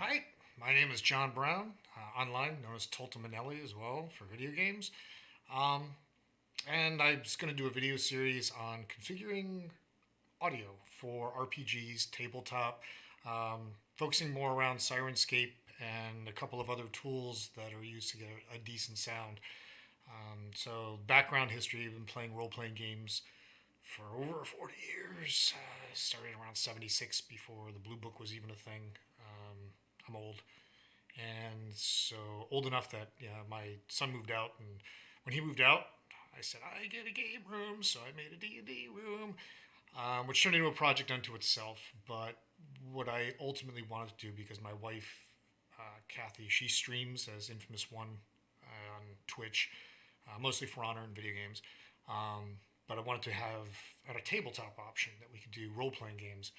Hi, my name is John Brown, online known as Tolta Manelli as well for video games. Um, and I'm just going to do a video series on configuring audio for RPGs, tabletop, focusing more around Sirenscape and a couple of other tools that are used to get a decent sound. So, background history, I've been playing role playing games for over 40 years. Started around 76 before the Blue Book was even a thing. I'm old. And so old enough that my son moved out, and when he moved out, I said I get a game room, so I made a D&D room, which turned into a project unto itself. But what I ultimately wanted to do, because my wife, Kathy, she streams as Infamous One on Twitch, mostly for Honor and video games. But I wanted to have a tabletop option that we could do role playing games.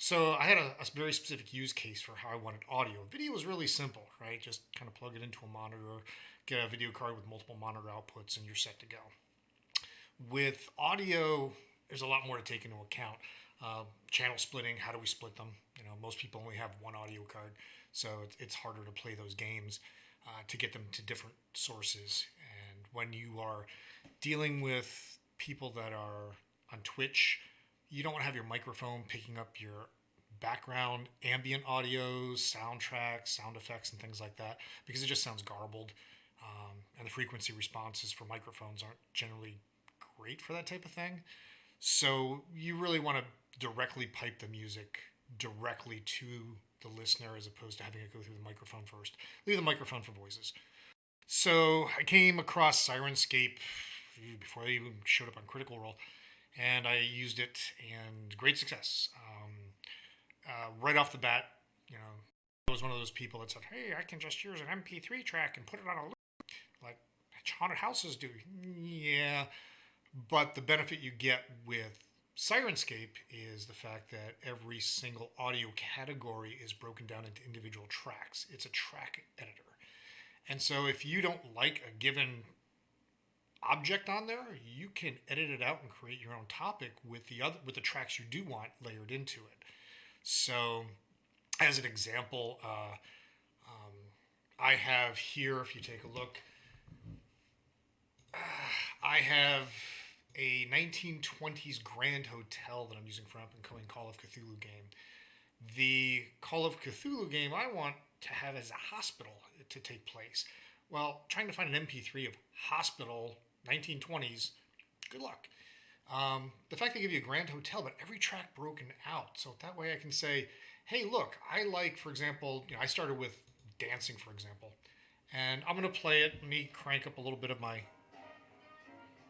So I had a very specific use case for how I wanted audio. Video was really simple, right? Just kind of plug it into a monitor, get a video card with multiple monitor outputs, and you're set to go. With audio, there's a lot more to take into account. Channel splitting, how do we split them? Most people only have one audio card, so it's harder to play those games to get them to different sources. And when you are dealing with people that are on Twitch, you don't want to have your microphone picking up your background ambient audio, soundtracks, sound effects, and things like that, because it just sounds garbled. And the frequency responses for microphones aren't generally great for that type of thing. So you really want to directly pipe the music directly to the listener as opposed to having it go through the microphone first. Leave the microphone for voices. So I came across Sirenscape before they even showed up on Critical Role, and I used it, and great success. Right off the bat, I was one of those people that said, "Hey, I can just use an MP3 track and put it on a loop, like haunted houses do." Yeah, but the benefit you get with Sirenscape is the fact that every single audio category is broken down into individual tracks. It's a track editor, and so if you don't like a given object on there, you can edit it out and create your own topic with the tracks you do want layered into it. So, as an example, I have here, if you take a look, I have a 1920s Grand Hotel that I'm using for an up-and-coming Call of Cthulhu game. The Call of Cthulhu game I want to have as a hospital to take place. Well, trying to find an MP3 of hospital 1920s, good luck. The fact they give you a Grand Hotel, but every track broken out, so that way I can say, hey, look, I like, for example, I started with dancing, for example, and I'm going to play it. Let me crank up a little bit of my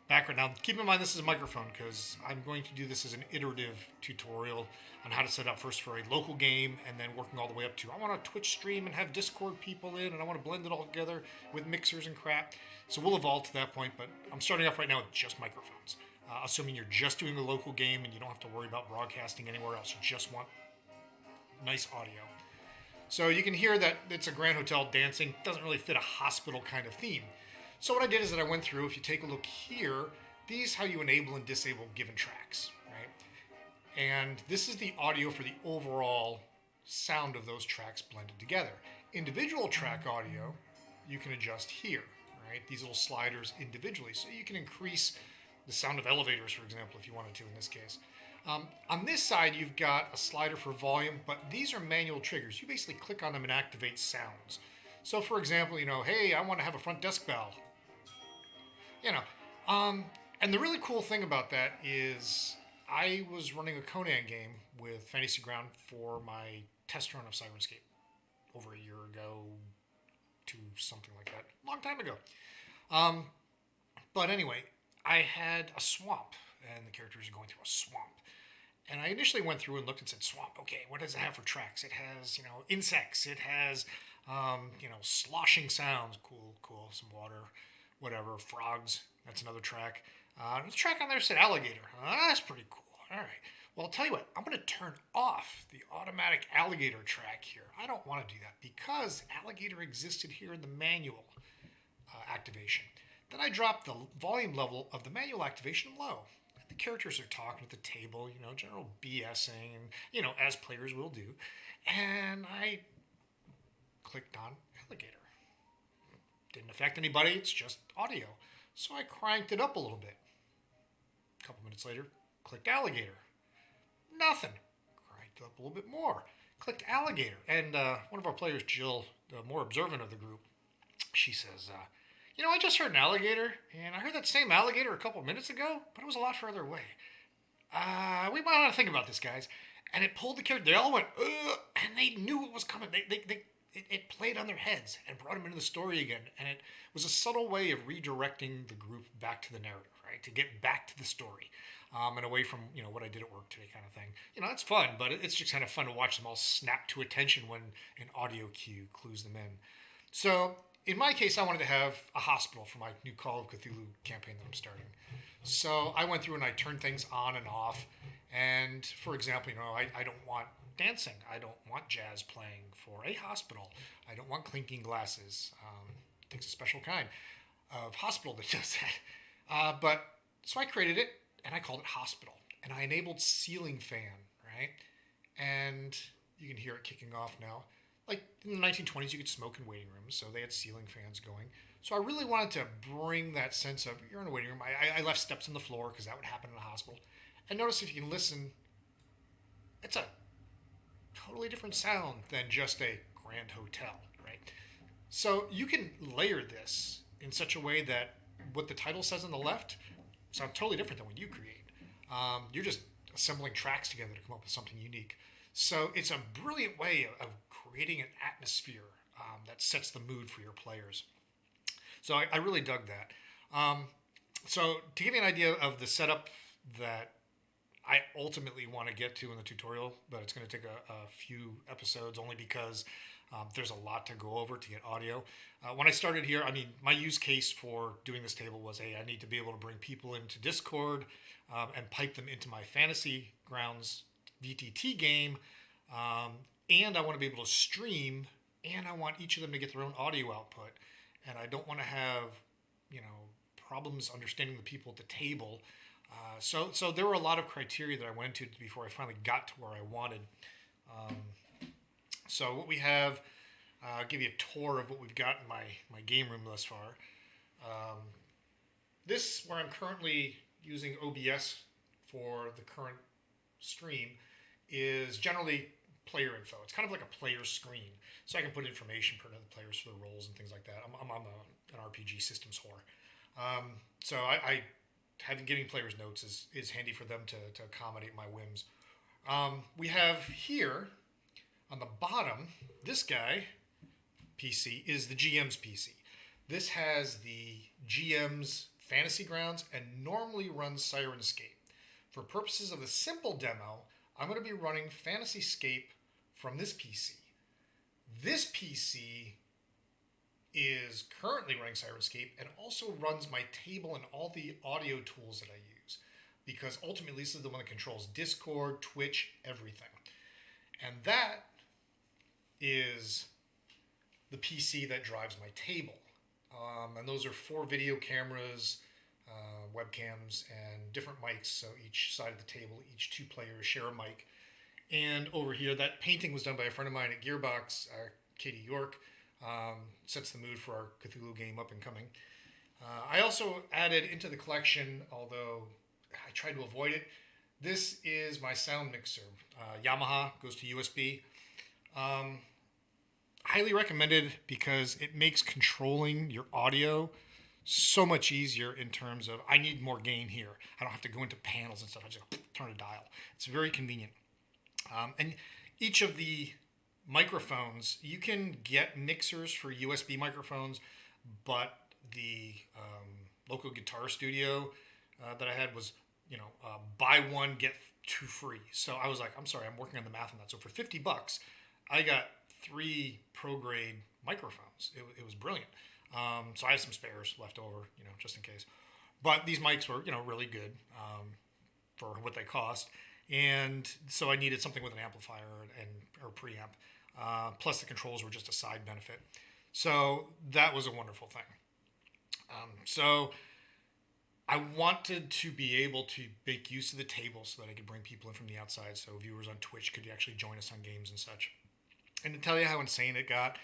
background. Now, keep in mind this is a microphone because I'm going to do this as an iterative tutorial on how to set up first for a local game and then working all the way up to I want a Twitch stream and have Discord people in and I want to blend it all together with mixers and crap. So we'll evolve to that point, but I'm starting off right now with just microphones. Assuming you're just doing a local game and you don't have to worry about broadcasting anywhere else. You just want nice audio. So you can hear that it's a Grand Hotel dancing. Doesn't really fit a hospital kind of theme. So what I did is that I went through, if you take a look here, these how you enable and disable given tracks, right? And this is the audio for the overall sound of those tracks blended together. Individual track audio, you can adjust here, right? These little sliders individually. So you can increase the sound of elevators, for example, if you wanted to in this case. On this side, you've got a slider for volume, but these are manual triggers. You basically click on them and activate sounds. So for example, hey, I want to have a front desk bell. And the really cool thing about that is I was running a Conan game with Fantasy Ground for my test run of Sirenscape over a year ago to something like that, long time ago. But anyway, I had a swamp, and the characters are going through a swamp. And I initially went through and looked and said, swamp, okay, what does it have for tracks? It has, insects. It has, sloshing sounds. Cool, some water, whatever, frogs. That's another track. There's a track on there that said alligator. That's pretty cool. All right. Well, I'll tell you what, I'm going to turn off the automatic alligator track here. I don't want to do that because alligator existed here in the manual activation. Then I dropped the volume level of the manual activation low. The characters are talking at the table, general BSing, and, as players will do. And I clicked on alligator. Didn't affect anybody, it's just audio. So I cranked it up a little bit. A couple minutes later, clicked alligator. Nothing. Cranked it up a little bit more. Clicked alligator. And one of our players, Jill, the more observant of the group, she says, I just heard an alligator, and I heard that same alligator a couple minutes ago, but it was a lot further away. We might want to think about this, guys. And it pulled the character. They all went, ugh, and they knew it was coming. It played on their heads and brought them into the story again. And it was a subtle way of redirecting the group back to the narrative, right? To get back to the story, and away from, what I did at work today kind of thing. It's fun, but it's just kind of fun to watch them all snap to attention when an audio cue clues them in. So in my case, I wanted to have a hospital for my new Call of Cthulhu campaign that I'm starting. So I went through and I turned things on and off. And for example, I don't want dancing. I don't want jazz playing for a hospital. I don't want clinking glasses. It takes a special kind of hospital that does that. So I created it and I called it Hospital. And I enabled ceiling fan, right? And you can hear it kicking off now. Like in the 1920s, you could smoke in waiting rooms, so they had ceiling fans going. So I really wanted to bring that sense of, you're in a waiting room. I left steps on the floor because that would happen in a hospital. And notice if you can listen, it's a totally different sound than just a grand hotel, right? So you can layer this in such a way that what the title says on the left sounds totally different than what you create. You're just assembling tracks together to come up with something unique. So it's a brilliant way of creating an atmosphere that sets the mood for your players. So I really dug that. So to give you an idea of the setup that I ultimately want to get to in the tutorial, but it's going to take a few episodes only because there's a lot to go over to get audio. When I started here, my use case for doing this table was, I need to be able to bring people into Discord and pipe them into my Fantasy Grounds VTT game. And I want to be able to stream, and I want each of them to get their own audio output. And I don't want to have, problems understanding the people at the table. So there were a lot of criteria that I went into before I finally got to where I wanted. So what we have, I'll give you a tour of what we've got in my game room thus far. This, where I'm currently using OBS for the current stream, is generally player info. It's kind of like a player screen. So I can put information for other players for the roles and things like that. I'm an RPG systems whore. So I having giving players notes is handy for them to accommodate my whims. We have here on the bottom, this guy, PC, is the GM's PC. This has the GM's Fantasy Grounds and normally runs Sirenscape. For purposes of the simple demo, I'm going to be running Fantasyscape from this PC. This PC is currently running Sirenscape and also runs my table and all the audio tools that I use, because ultimately this is the one that controls Discord, Twitch, everything. And that is the PC that drives my table. And those are 4 video cameras, webcams, and different mics. So each side of the table, each 2 players share a mic. And over here, that painting was done by a friend of mine at Gearbox, Katie York. Sets the mood for our Cthulhu game up and coming. I also added into the collection, although I tried to avoid it, this is my sound mixer. Yamaha, goes to USB. Highly recommended because it makes controlling your audio so much easier in terms of, I need more gain here. I don't have to go into panels and stuff. I just turn a dial. It's very convenient. And each of the microphones, you can get mixers for USB microphones, but the local guitar studio that I had was, buy one, get 2 free. So I was like, I'm sorry, I'm working on the math on that. So for $50, I got 3 pro grade microphones. It was brilliant. So I had some spares left over, just in case. But these mics were, really good for what they cost. And so I needed something with an amplifier or preamp. Plus the controls were just a side benefit. So that was a wonderful thing. So I wanted to be able to make use of the table so that I could bring people in from the outside. So viewers on Twitch could actually join us on games and such. And to tell you how insane it got,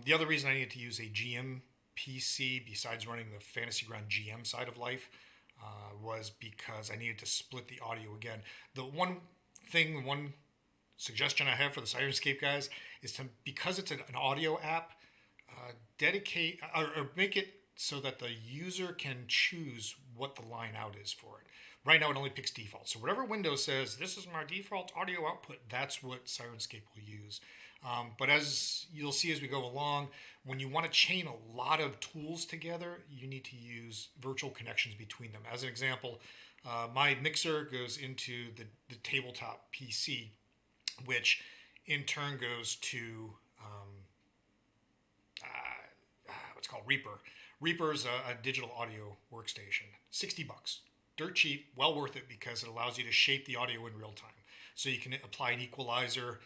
The other reason I needed to use a GM PC besides running the Fantasy Ground GM side of life was because I needed to split the audio again. The one suggestion I have for the Sirenscape guys is to, because it's an audio app, dedicate or make it so that the user can choose what the line out is for it. Right now, it only picks default. So whatever Windows says, this is my default audio output, that's what Sirenscape will use. But as you'll see as we go along, when you want to chain a lot of tools together, you need to use virtual connections between them. As an example, my mixer goes into the tabletop PC, which in turn goes to what's called Reaper. Reaper's a digital audio workstation, $60. Dirt cheap, well worth it because it allows you to shape the audio in real time. So you can apply an equalizer.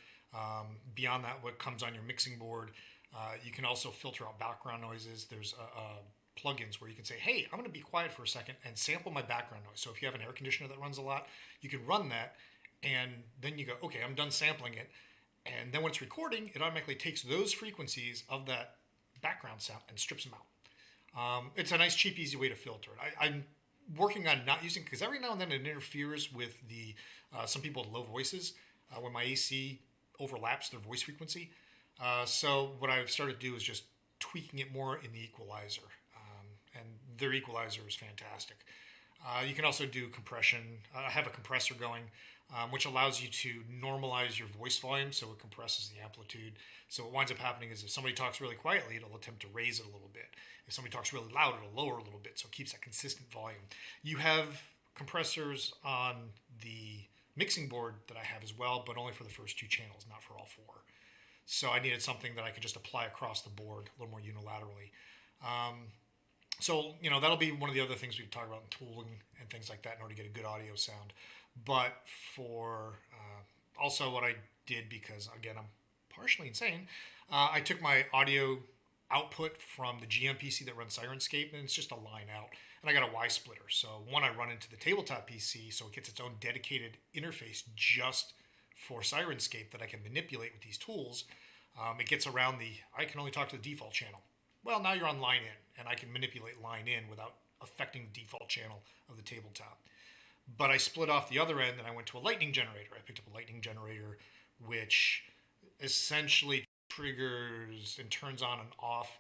Beyond that, what comes on your mixing board, you can also filter out background noises. There's plugins where you can say, hey, I'm going to be quiet for a second and sample my background noise. So if you have an air conditioner that runs a lot, you can run that, and then you go, okay, I'm done sampling it. And then when it's recording, it automatically takes those frequencies of that background sound and strips them out. It's a nice, cheap, easy way to filter it. I'm working on not using, because every now and then it interferes with the some people with low voices when my AC overlaps their voice frequency. So what I've started to do is just tweaking it more in the equalizer, and their equalizer is fantastic. You can also do compression. I have a compressor going, which allows you to normalize your voice volume so it compresses the amplitude. So what winds up happening is if somebody talks really quietly, it'll attempt to raise it a little bit. If somebody talks really loud, it'll lower a little bit, so it keeps that consistent volume. You have compressors on the mixing board that I have as well, but only for the first two channels, not for all four. So I needed something that I could just apply across the board a little more unilaterally. So, that'll be one of the other things we talk about in tooling and things like that in order to get a good audio sound. But for also what I did, because again, I'm partially insane, I took my audio output from the GM PC that runs Sirenscape, and it's just a line out. And I got a Y splitter. So one, I run into the tabletop PC, so it gets its own dedicated interface just for Sirenscape that I can manipulate with these tools. It gets around I can only talk to the default channel. Well, now you're on line in, and I can manipulate line in without affecting the default channel of the tabletop. But I split off the other end, and I went to a lightning generator. I picked up a lightning generator, which essentially triggers and turns on and off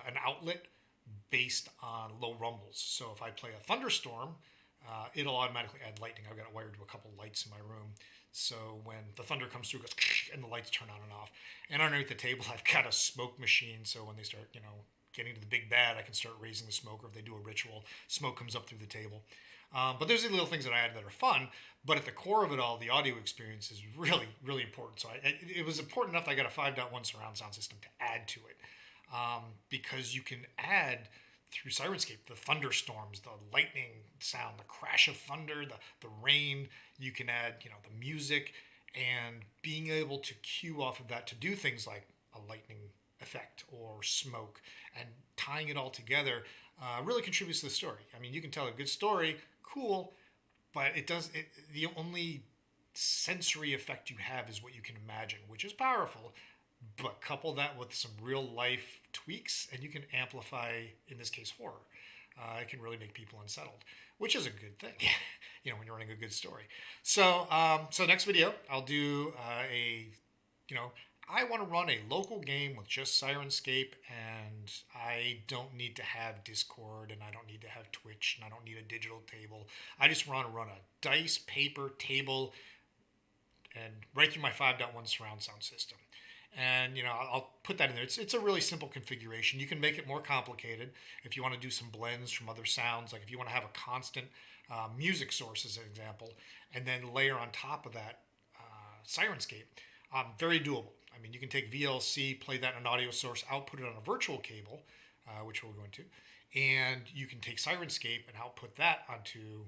an outlet based on low rumbles. So if I play a thunderstorm, it'll automatically add lightning. I've got it wired to a couple lights in my room. So when the thunder comes through, it goes and the lights turn on and off. And underneath the table, I've got a smoke machine. So when they start, getting to the big bad, I can start raising the smoke. Or if they do a ritual, smoke comes up through the table. But there's the little things that I add that are fun. But at the core of it all, the audio experience is really, really important. So it was important enough that I got a 5.1 surround sound system to add to it. Because you can add through Sirenscape the thunderstorms, the lightning sound, the crash of thunder, the rain. You can add, the music, and being able to cue off of that to do things like a lightning effect or smoke, and tying it all together really contributes to the story. I mean, you can tell a good story, cool, but the only sensory effect you have is what you can imagine, which is powerful. But couple that with some real life tweaks, and you can amplify, in this case, horror. It can really make people unsettled, which is a good thing, when you're running a good story. So, next video, I'll do I want to run a local game with just Sirenscape, and I don't need to have Discord, and I don't need to have Twitch, and I don't need a digital table. I just want to run a dice, paper, table, and right through my 5.1 surround sound system. And, I'll put that in there. It's a really simple configuration. You can make it more complicated if you want to do some blends from other sounds. Like if you want to have a constant music source, as an example, and then layer on top of that Sirenscape. Very doable. I mean, you can take VLC, play that in an audio source, output it on a virtual cable, which we'll go into, and you can take Sirenscape and output that onto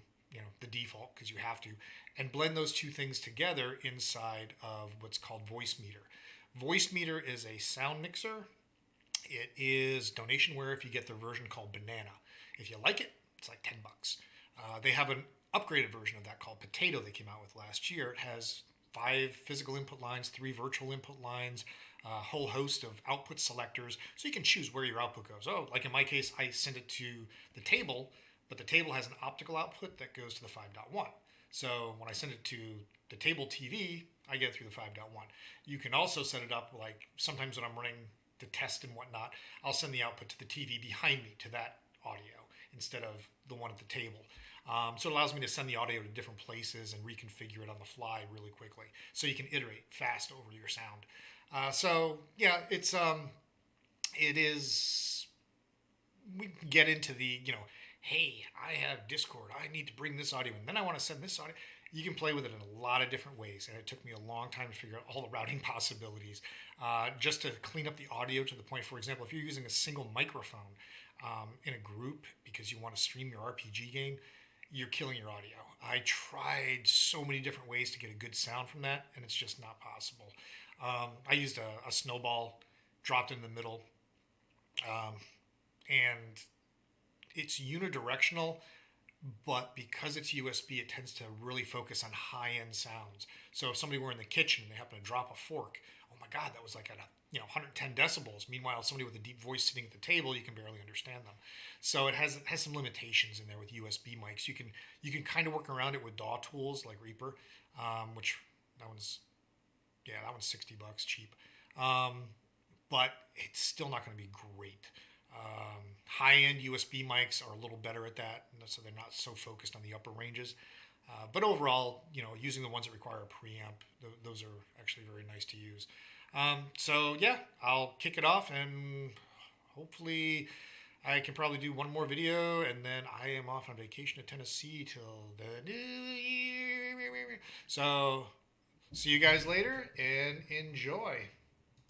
the default, because you have to, and blend those two things together inside of what's called Voice Meter. Voice Meter is a sound mixer. It is donationware if you get the version called Banana. If you like it, it's like $10. They have an upgraded version of that called Potato they came out with last year. It has 5 physical input lines, 3 virtual input lines, a whole host of output selectors, so you can choose where your output goes. Oh, like in my case, I send it to the table, but the table has an optical output that goes to the 5.1. So when I send it to the table TV, I get it through the 5.1. You can also set it up like sometimes when I'm running the test and whatnot, I'll send the output to the TV behind me to that audio instead of the one at the table. So it allows me to send the audio to different places and reconfigure it on the fly really quickly, so you can iterate fast over your sound. So yeah, it is. We can get into the hey, I have Discord. I need to bring this audio, and then I want to send this audio. You can play with it in a lot of different ways, and it took me a long time to figure out all the routing possibilities. Just to clean up the audio to the point, for example, if you're using a single microphone in a group because you want to stream your RPG game, you're killing your audio. I tried so many different ways to get a good sound from that, and it's just not possible. I used a snowball, dropped in the middle, um, and it's unidirectional, but because it's USB, it tends to really focus on high-end sounds. So if somebody were in the kitchen and they happen to drop a fork, oh my God, that was like at 110 decibels. Meanwhile, somebody with a deep voice sitting at the table, you can barely understand them. So it has some limitations in there with USB mics. You can kind of work around it with DAW tools like Reaper, which that one's $60 cheap, but it's still not going to be great. High-end USB mics are a little better at that, so they're not so focused on the upper ranges. But overall, using the ones that require a preamp, those are actually very nice to use. So yeah, I'll kick it off, and hopefully I can probably do one more video, and then I am off on vacation to Tennessee till the new year. So see you guys later, and enjoy.